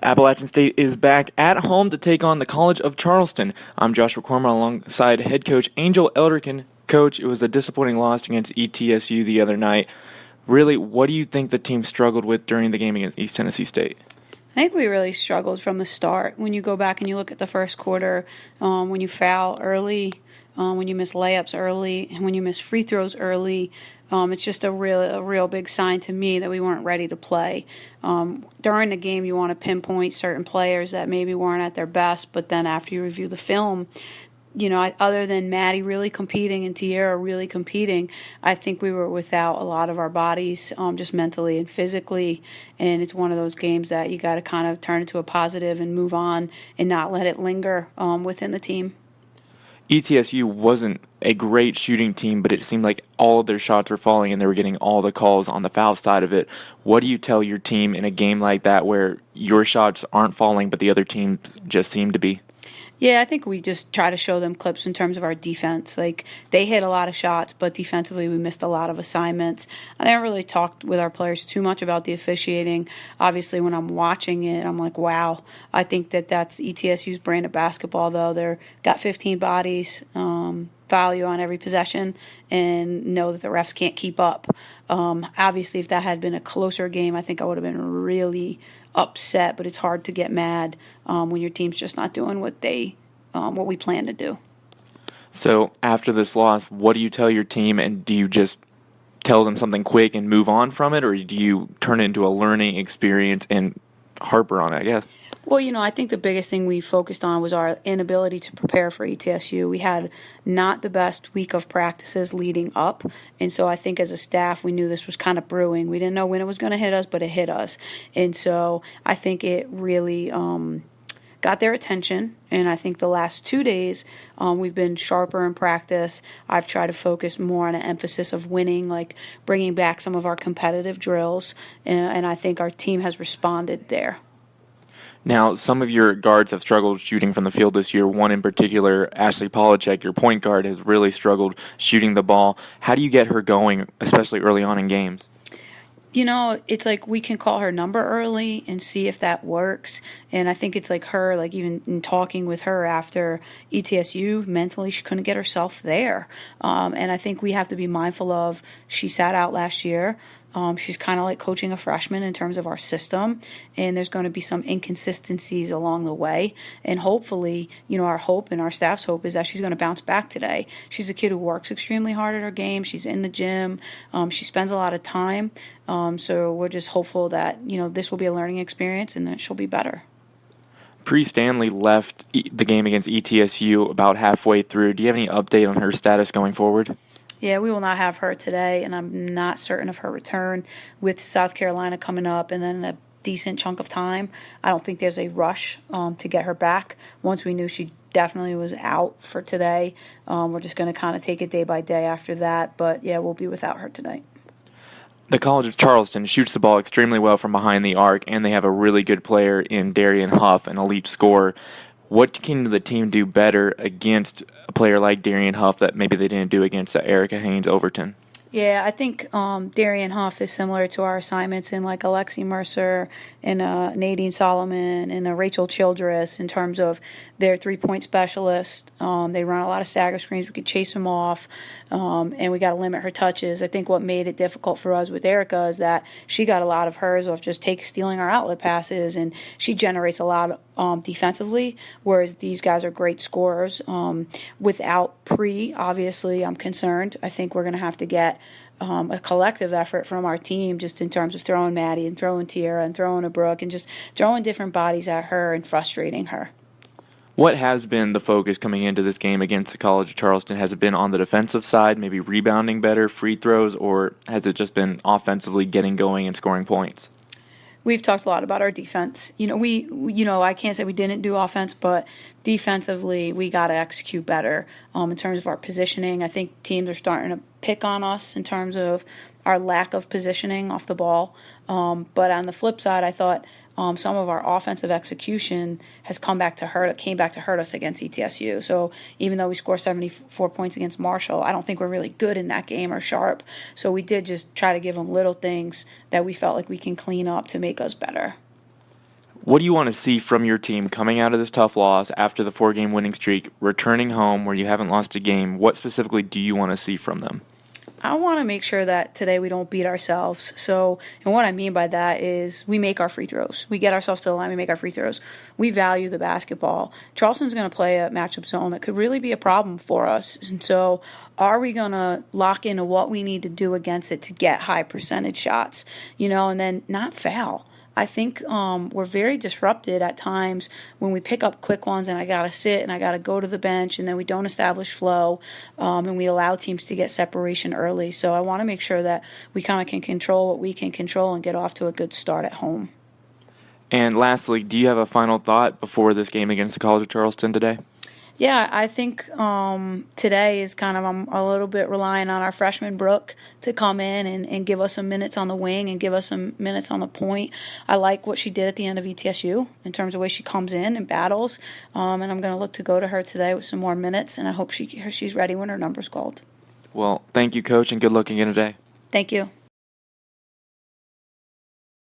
Appalachian State is back at home to take on the College of Charleston. I'm Joshua Cormer alongside head coach Angel Elderkin. Coach, it was a disappointing loss against ETSU the other night. Really, what do you think the team struggled with during the game against East Tennessee State? I think we really struggled from the start. When you go back and you look at the first quarter, when you foul early, when you miss layups early, and when you miss free throws early, it's just a real big sign to me that we weren't ready to play. During the game, you want to pinpoint certain players that maybe weren't at their best, but then after you review the film, other than Maddie really competing and Tierra really competing, I think we were without a lot of our bodies, just mentally and physically. And it's one of those games that you got to kind of turn into a positive and move on and not let it linger within the team. ETSU wasn't a great shooting team, but it seemed like all of their shots were falling and they were getting all the calls on the foul side of it. What do you tell your team in a game like that where your shots aren't falling but the other team just seem to be? Yeah, I think we just try to show them clips in terms of our defense. Like, they hit a lot of shots, but defensively we missed a lot of assignments. I never really talked with our players too much about the officiating. Obviously, when I'm watching it, I'm like, wow. I think that's ETSU's brand of basketball, though. They've got 15 bodies, value on every possession, and know that the refs can't keep up. Obviously, if that had been a closer game, I think I would have been really upset, but it's hard to get mad when your team's just not doing what we plan to do. So after this loss, what do you tell your team, and do you just tell them something quick and move on from it, or do you turn it into a learning experience and harper on it, I guess? Well, I think the biggest thing we focused on was our inability to prepare for ETSU. We had not the best week of practices leading up, and so I think as a staff we knew this was kind of brewing. We didn't know when it was going to hit us, but it hit us. And so I think it really got their attention, and I think the last 2 days we've been sharper in practice. I've tried to focus more on an emphasis of winning, like bringing back some of our competitive drills, and I think our team has responded there. Now, some of your guards have struggled shooting from the field this year. One in particular, Ashley Polachek, your point guard, has really struggled shooting the ball. How do you get her going, especially early on in games? It's like we can call her number early and see if that works. And I think it's like her, like even in talking with her after ETSU, mentally she couldn't get herself there. And I think we have to be mindful of, she sat out last year. She's kind of like coaching a freshman in terms of our system, and there's going to be some inconsistencies along the way. And hopefully, our hope and our staff's hope is that she's going to bounce back today. She's a kid who works extremely hard at her game. She's in the gym. She spends a lot of time. So we're just hopeful that, this will be a learning experience and that she'll be better. Bree Stanley left the game against ETSU about halfway through. Do you have any update on her status going forward? Yeah, we will not have her today, and I'm not certain of her return with South Carolina coming up and then a decent chunk of time. I don't think there's a rush to get her back. Once we knew she definitely was out for today, we're just going to kind of take it day by day after that. But, yeah, we'll be without her tonight. The College of Charleston shoots the ball extremely well from behind the arc, and they have a really good player in Darian Huff, an elite scorer. What can the team do better against a player like Darian Huff that maybe they didn't do against Erica Haynes Overton? Yeah, I think Darian Huff is similar to our assignments in like Alexi Mercer and Nadine Solomon and Rachel Childress in terms of their three-point specialist. They run a lot of stagger screens. We could chase them off, and we got to limit her touches. I think what made it difficult for us with Erica is that she got a lot of hers off just stealing our outlet passes, and she generates a lot defensively, whereas these guys are great scorers. Without Pre, obviously, I'm concerned. I think we're going to have to get a collective effort from our team just in terms of throwing Maddie and throwing Tierra and throwing a Brooke and just throwing different bodies at her and frustrating her. What has been the focus coming into this game against the College of Charleston? Has it been on the defensive side, maybe rebounding better, free throws, or has it just been offensively getting going and scoring points? We've talked a lot about our defense. I can't say we didn't do offense, but defensively we got to execute better in terms of our positioning. I think teams are starting to pick on us in terms of our lack of positioning off the ball. But on the flip side, I thought some of our offensive execution has came back to hurt us against ETSU. So even though we scored 74 points against Marshall, I don't think we're really good in that game or sharp. So we did just try to give them little things that we felt like we can clean up to make us better. What do you want to see from your team coming out of this tough loss after the 4-game winning streak, returning home where you haven't lost a game? What specifically do you want to see from them? I want to make sure that today we don't beat ourselves. So, and what I mean by that is we make our free throws. We get ourselves to the line, we make our free throws. We value the basketball. Charleston's going to play a matchup zone that could really be a problem for us. And so, are we going to lock into what we need to do against it to get high percentage shots, and then not foul? I think we're very disrupted at times when we pick up quick ones and I got to sit and I got to go to the bench, and then we don't establish flow and we allow teams to get separation early. So I want to make sure that we kind of can control what we can control and get off to a good start at home. And lastly, do you have a final thought before this game against the College of Charleston today? Yeah, I think today is kind of I'm a little bit relying on our freshman Brooke to come in and give us some minutes on the wing and give us some minutes on the point. I like what she did at the end of ETSU in terms of the way she comes in and battles, and I'm going to look to go to her today with some more minutes, and I hope she's ready when her number's called. Well, thank you, Coach, and good luck again today. Thank you.